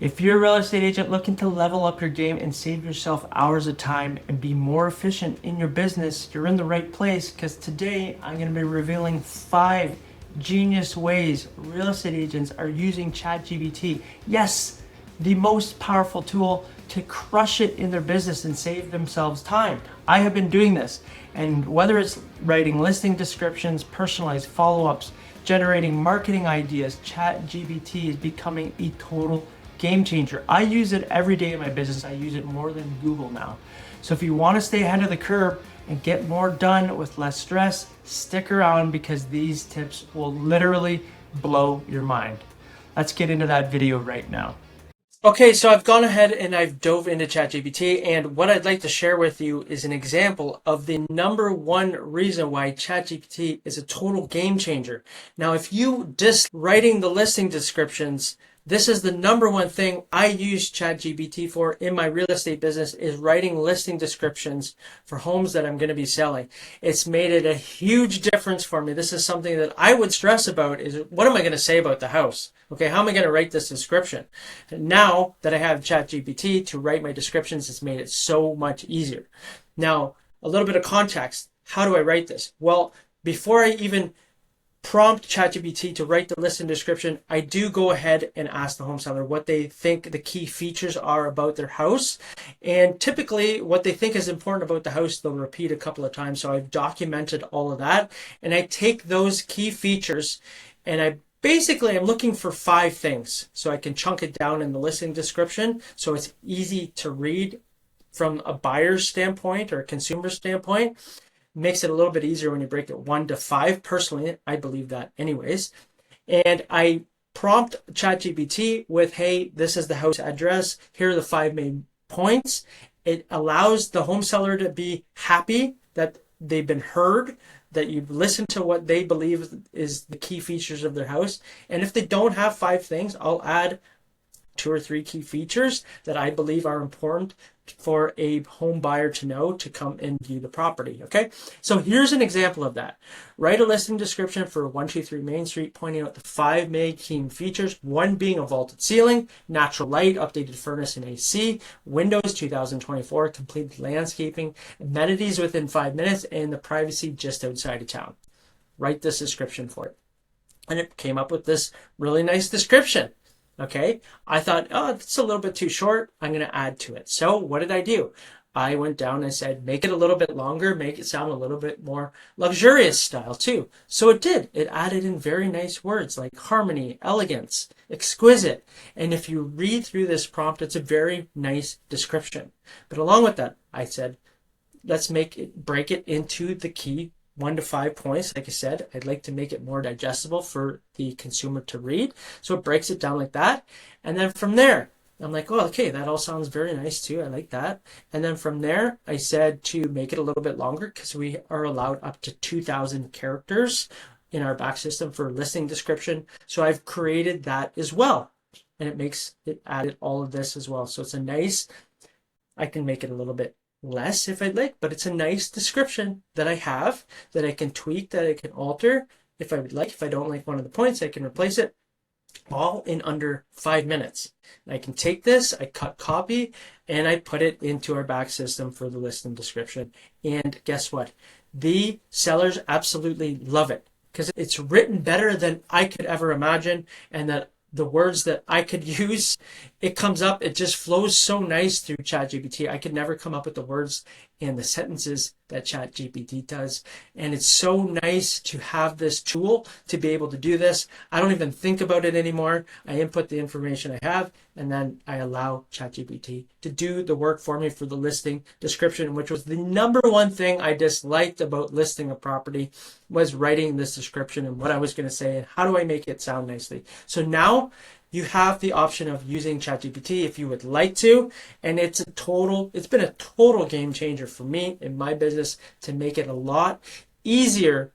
If you're a real estate agent looking to level up your game and save yourself hours of time and be more efficient in your business, you're in the right place, because today I'm going to be revealing 5 genius ways real estate agents are using ChatGPT. Yes, the most powerful tool to crush it in their business and save themselves time. I have been doing this, and whether it's writing listing descriptions, personalized follow-ups, generating marketing ideas, ChatGPT is becoming a total game changer. I use it every day in my business. I use it more than Google now. So if you want to stay ahead of the curve and get more done with less stress, stick around, because these tips will literally blow your mind. Let's get into that video right now. Okay, so I've gone ahead and I've dove into ChatGPT, and what I'd like to share with you is an example of the number one reason why ChatGPT is a total game changer. Now, if you dislike writing the listing descriptions, this is the number one thing I use ChatGPT for in my real estate business, is writing listing descriptions for homes that I'm going to be selling. It's made it a huge difference for me. This is something that I would stress about, is what am I going to say about the house? Okay, how am I going to write this description? And now that I have ChatGPT to write my descriptions, it's made it so much easier. Now, a little bit of context. How do I write this? Well, before I even prompt ChatGPT to write the listing description, I do go ahead and ask the home seller what they think the key features are about their house. And typically what they think is important about the house, they'll repeat a couple of times. So I've documented all of that, and I take those key features and I'm looking for 5 things, so I can chunk it down in the listing description so it's easy to read from a buyer's standpoint or a consumer standpoint. Makes it a little bit easier when you break it 1 to 5. Personally, I believe that anyways. And I prompt ChatGPT with, hey, this is the house address. Here are the 5 main points. It allows the home seller to be happy that they've been heard, that you've listened to what they believe is the key features of their house. And if they don't have 5 things, I'll add 2 or 3 key features that I believe are important for a home buyer to know to come and view the property. Okay, so here's an example of that. Write a listing description for 123 Main Street, pointing out the 5 main key features, 1 being a vaulted ceiling, natural light, updated furnace and AC, windows 2024, completed landscaping, amenities within 5 minutes, and the privacy just outside of town. Write this description for it. And it came up with this really nice description. Okay, I thought, oh, it's a little bit too short. I'm going to add to it. So what did I do? I went down and said, make it a little bit longer, make it sound a little bit more luxurious style too. So it did. It added in very nice words like harmony, elegance, exquisite. And if you read through this prompt, it's a very nice description. But along with that, I said, let's break it into the key 1 to 5 points. Like I said, I'd like to make it more digestible for the consumer to read. So it breaks it down like that. And then from there, I'm like, oh, okay, that all sounds very nice too. I like that. And then from there, I said to make it a little bit longer, because we are allowed up to 2,000 characters in our back system for listing description. So I've created that as well. And it added all of this as well. So it's I can make it a little bit less if I'd like, but it's a nice description that I have, that I can tweak, that I can alter if I would like. If I don't like one of the points, I can replace it, all in under 5 minutes. And I can take this, I cut copy, and I put it into our back system for the listing description. And guess what? The sellers absolutely love it, because it's written better than I could ever imagine, and that the words that I could use, it comes up, it just flows so nice through ChatGPT. I could never come up with the words and the sentences that ChatGPT does. And it's so nice to have this tool to be able to do this. I don't even think about it anymore. I input the information I have, and then I allow ChatGPT to do the work for me for the listing description, which was the number one thing I disliked about listing a property, was writing this description and what I was going to say and how do I make it sound nicely. So now you have the option of using ChatGPT if you would like to, and it's been a total game changer for me in my business to make it a lot easier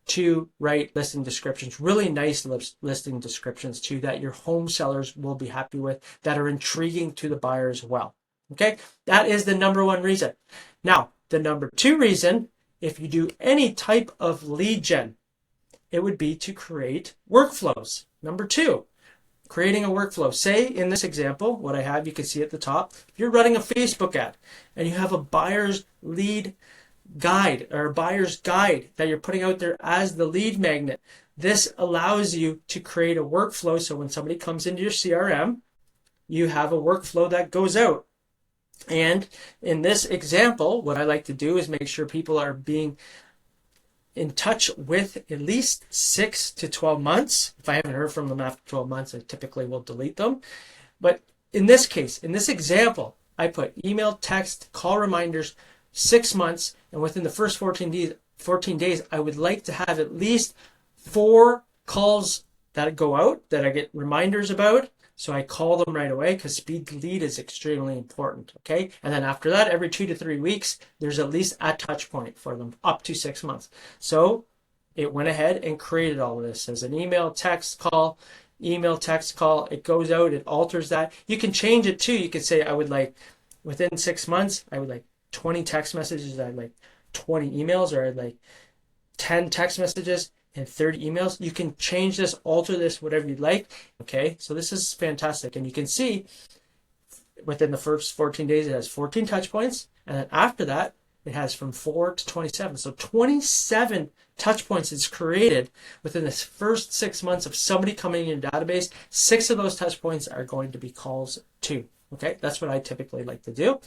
to write listing descriptions, really nice listing descriptions too, that your home sellers will be happy with, that are intriguing to the buyer as well. Okay, that is the number one reason. Now, the number 2 reason, if you do any type of lead gen, it would be to create workflows. Number 2, creating a workflow. Say in this example, what I have, you can see at the top, if you're running a Facebook ad and you have a buyer's lead guide or a buyer's guide that you're putting out there as the lead magnet, this allows you to create a workflow. So when somebody comes into your CRM, you have a workflow that goes out. And in this example, what I like to do is make sure people are being in touch with at least 6 to 12 months. If I haven't heard from them after 12 months, I typically will delete them. But in this case, in this example, I put email, text, call reminders, 6 months, and within the first 14 days, I would like to have at least 4 calls that go out that I get reminders about. So I call them right away because speed to lead is extremely important. Okay. And then after that, every 2 to 3 weeks, there's at least a touch point for them up to 6 months. So it went ahead and created all of this as an email, text, call, email, text, call. It goes out, it alters that. You can change it too. You could say, I would like within 6 months, I would like 20 text messages, I'd like 20 emails, or I'd like 10 text messages and 30 emails. You can change this, alter this, whatever you'd like. Okay, so this is fantastic. And you can see within the first 14 days, it has 14 touch points. And then after that, it has from 4 to 27. So 27 touch points is created within the first 6 months of somebody coming in your database. 6 of those touch points are going to be calls too. Okay, that's what I typically like to do.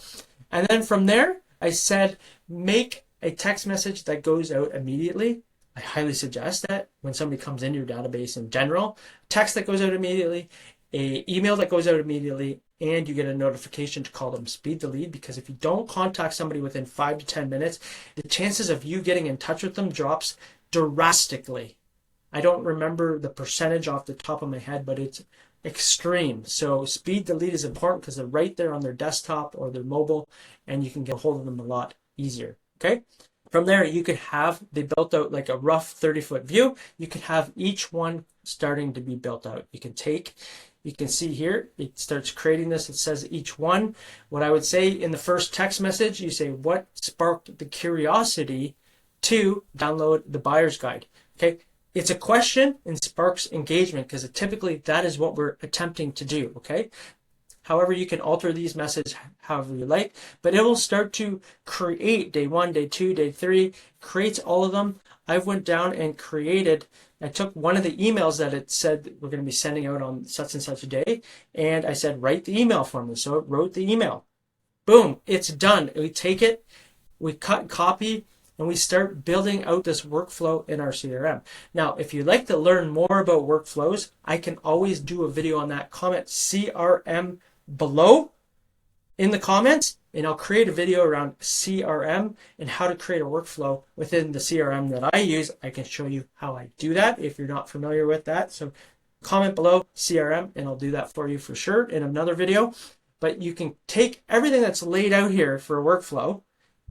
And then from there, I said, make a text message that goes out immediately. I highly suggest that when somebody comes into your database in general, text that goes out immediately, an email that goes out immediately, and you get a notification to call them speed to lead, because if you don't contact somebody within 5 to 10 minutes, the chances of you getting in touch with them drops drastically. I don't remember the percentage off the top of my head, but it's extreme. So speed to lead is important because they're right there on their desktop or their mobile, and you can get a hold of them a lot easier. Okay. From there, you could have, they built out like a rough 30-foot view. You could have each one starting to be built out. You can see here, it starts creating this. It says each one. What I would say in the first text message, you say, what sparked the curiosity to download the buyer's guide? Okay. It's a question and sparks engagement because typically that is what we're attempting to do. Okay. However, you can alter these messages however you like, but it will start to create day 1, day 2, day 3, creates all of them. I went down and created, I took one of the emails that it said we're going to be sending out on such and such a day, and I said, write the email for me. So it wrote the email. Boom, it's done. We take it, we cut and copy, and we start building out this workflow in our CRM. Now, if you'd like to learn more about workflows, I can always do a video on that. Comment CRM below in the comments, and I'll create a video around CRM and how to create a workflow within the CRM that I use. I can show you how I do that if you're not familiar with that. So comment below CRM and I'll do that for you for sure in another video. But you can take everything that's laid out here for a workflow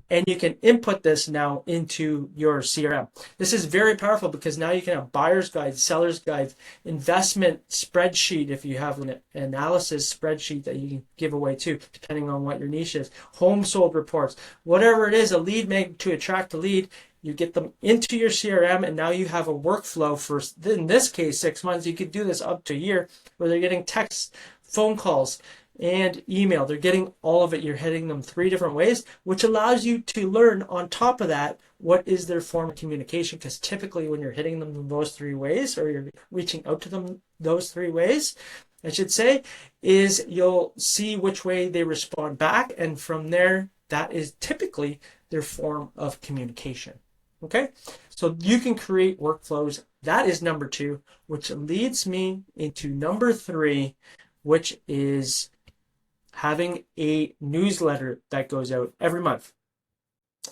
and you can input this now into your CRM. This is very powerful because now you can have buyer's guides, seller's guides, investment spreadsheet if you have an analysis spreadsheet that you can give away too, depending on what your niche is, home sold reports, whatever it is, a lead magnet to attract a lead. You get them into your CRM and now you have a workflow for, in this case, 6 months. You could do this up to a year where they're getting texts, phone calls, and email. They're getting all of it. You're hitting them 3 different ways, which allows you to learn on top of that what is their form of communication, because typically when you're hitting them in those 3 ways, or you're reaching out to them those 3 ways, I should say, is you'll see which way they respond back, and from there, that is typically their form of communication. Okay, so you can create workflows. That is number 2, which leads me into number 3, which is having a newsletter that goes out every month.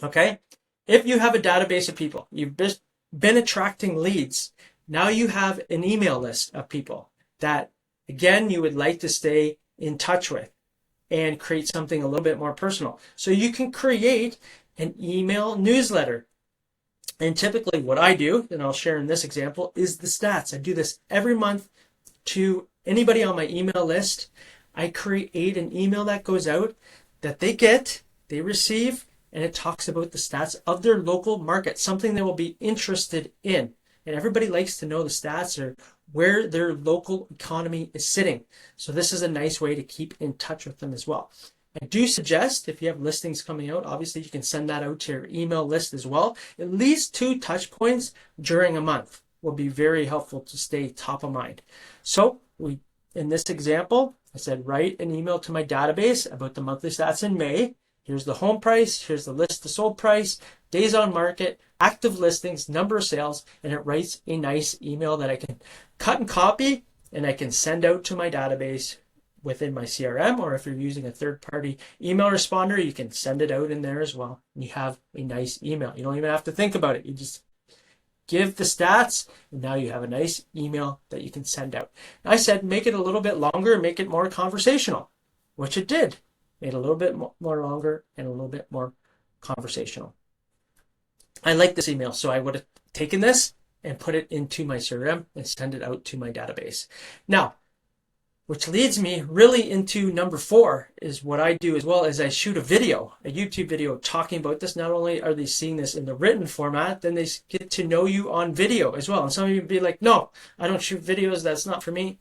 Okay, if you have a database of people, you've just been attracting leads, now you have an email list of people that, again, you would like to stay in touch with and create something a little bit more personal. So you can create an email newsletter. And typically what I do, and I'll share in this example, is the stats. I do this every month to anybody on my email list. I create an email that goes out that they receive, and it talks about the stats of their local market, something they will be interested in. And everybody likes to know the stats or where their local economy is sitting. So this is a nice way to keep in touch with them as well. I do suggest if you have listings coming out, obviously you can send that out to your email list as well. At least 2 touch points during a month will be very helpful to stay top of mind. So in this example, I said, write an email to my database about the monthly stats in May. Here's the home price, here's the list to sold price, days on market, active listings, number of sales, and it writes a nice email that I can cut and copy and I can send out to my database within my CRM, or if you're using a third-party email responder, you can send it out in there as well. And you have a nice email. You don't even have to think about it. You just give the stats, and now you have a nice email that you can send out. I said make it a little bit longer, make it more conversational, which it did. Made it a little bit more longer and a little bit more conversational. I like this email, so I would have taken this and put it into my CRM and send it out to my database. Now, which leads me really into number 4 is what I do as well as I shoot a video, a YouTube video talking about this. Not only are they seeing this in the written format, then they get to know you on video as well. And some of you would be like, no, I don't shoot videos. That's not for me.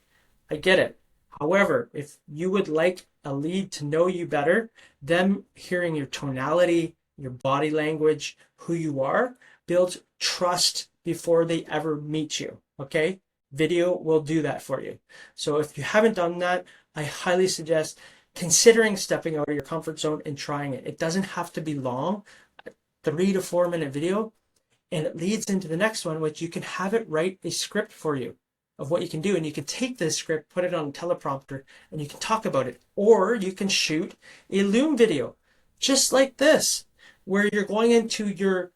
I get it. However, if you would like a lead to know you better, them hearing your tonality, your body language, who you are, builds trust before they ever meet you, okay? Video will do that for you. So if you haven't done that, I highly suggest considering stepping out of your comfort zone and trying it. It doesn't have to be long, 3 to 4 minute video, and it leads into the next one, which you can have it write a script for you of what you can do, and you can take this script, put it on a teleprompter, and you can talk about it. Or you can shoot a Loom video, just like this, where you're going into your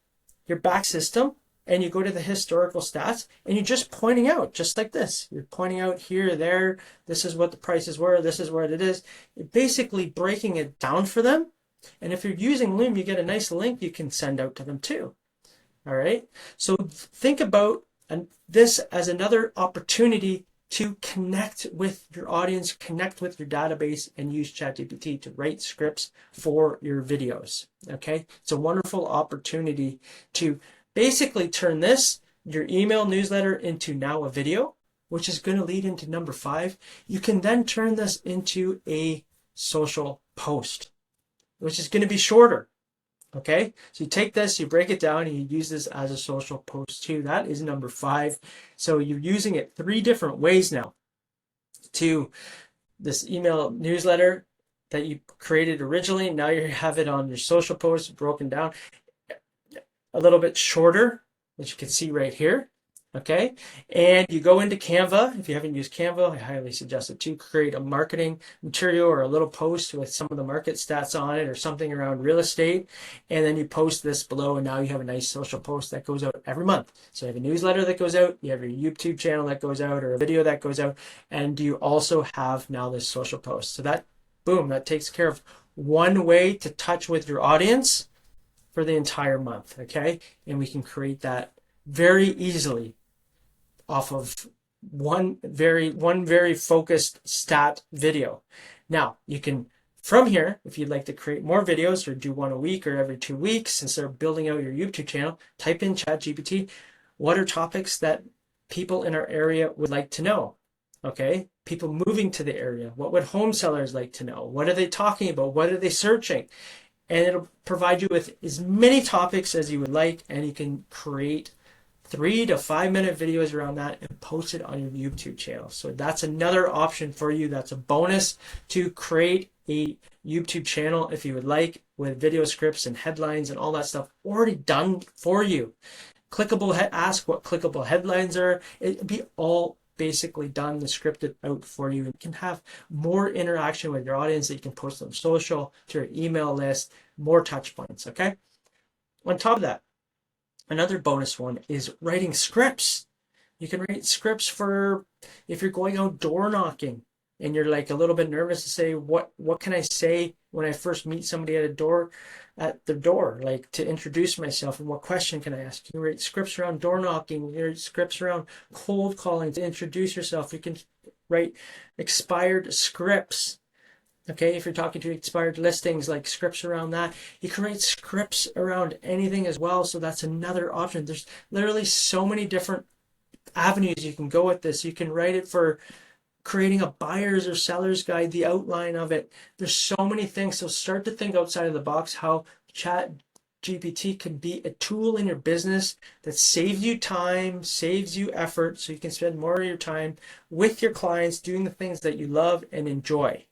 back system, and you go to the historical stats and you're just pointing out, just like this. You're pointing out here, there, this is what the prices were, this is what it is. You're basically breaking it down for them. And if you're using Loom, you get a nice link you can send out to them too. All right. So think about this as another opportunity to connect with your audience, connect with your database, and use ChatGPT to write scripts for your videos. Okay. It's a wonderful opportunity to basically turn your email newsletter into now a video, which is going to lead into number 5. You can then turn this into a social post, which is going to be shorter. Okay, so you take this, you break it down, and you use this as a social post too. That is number 5. So you're using it 3 different ways now to this email newsletter that you created originally. Now you have it on your social post broken down a little bit shorter, which you can see right here. Okay, and you go into Canva. If you haven't used Canva, I highly suggest it to create a marketing material or a little post with some of the market stats on it or something around real estate, and then you post this below, and now you have a nice social post that goes out every month. So you have a newsletter that goes out, you have your YouTube channel that goes out, or a video that goes out, and you also have now this social post. So that, boom, that takes care of one way to touch with your audience for the entire month, okay? And we can create that very easily off of one very focused stat video. Now, you can, from here, if you'd like to create more videos or do one a week or every 2 weeks, instead of building out your YouTube channel, type in ChatGPT, what are topics that people in our area would like to know? Okay, people moving to the area, what would home sellers like to know? What are they talking about? What are they searching? And it'll provide you with as many topics as you would like, and you can create 3 to 5 minute videos around that and post it on your YouTube channel. So that's another option for you. That's a bonus to create a YouTube channel if you would like, with video scripts and headlines and all that stuff already done for you. Ask what clickable headlines are. It'd be all basically done, scripted out for you. You can have more interaction with your audience that you can post on social, to your email list, more touch points, okay? On top of that, another bonus one is writing scripts. You can write scripts for if you're going out door knocking and you're like a little bit nervous to say, what can I say when I first meet somebody at the door, like to introduce myself, and what question can I ask? You can write scripts around door knocking, you can write scripts around cold calling to introduce yourself. You can write expired scripts. Okay, if you're talking to expired listings, like scripts around that. You can write scripts around anything as well, so that's another option. There's literally so many different avenues you can go with this. You can write it for creating a buyer's or seller's guide, the outline of it. There's so many things. So start to think outside of the box how chat GPT can be a tool in your business that saves you time, saves you effort, so you can spend more of your time with your clients doing the things that you love and enjoy.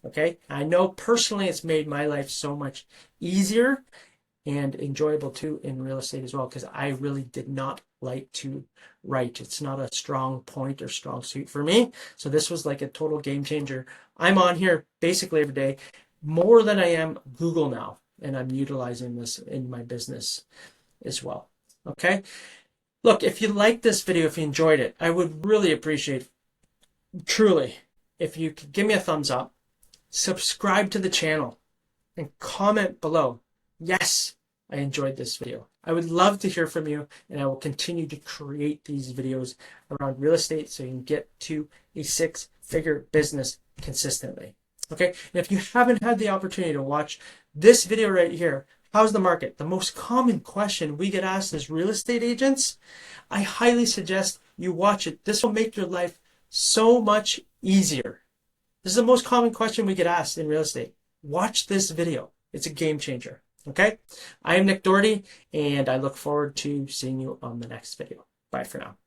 Okay, I know personally it's made my life so much easier and enjoyable too in real estate as well, because I really did not like to write. It's not a strong point or strong suit for me. So this was like a total game changer. I'm on here basically every day, more than I am Google now, and I'm utilizing this in my business as well. Okay. Look, if you liked this video, if you enjoyed it, I would really appreciate, truly, if you could give me a thumbs up, subscribe to the channel, and comment below. Yes, I enjoyed this video. I would love to hear from you, and I will continue to create these videos around real estate so you can get to a six-figure business consistently. Okay, and if you haven't had the opportunity to watch this video right here, how's the market? The most common question we get asked as real estate agents, I highly suggest you watch it. This will make your life so much easier. This is the most common question we get asked in real estate. Watch this video. It's a game changer. Okay? I am Nick Doherty, and I look forward to seeing you on the next video. Bye for now.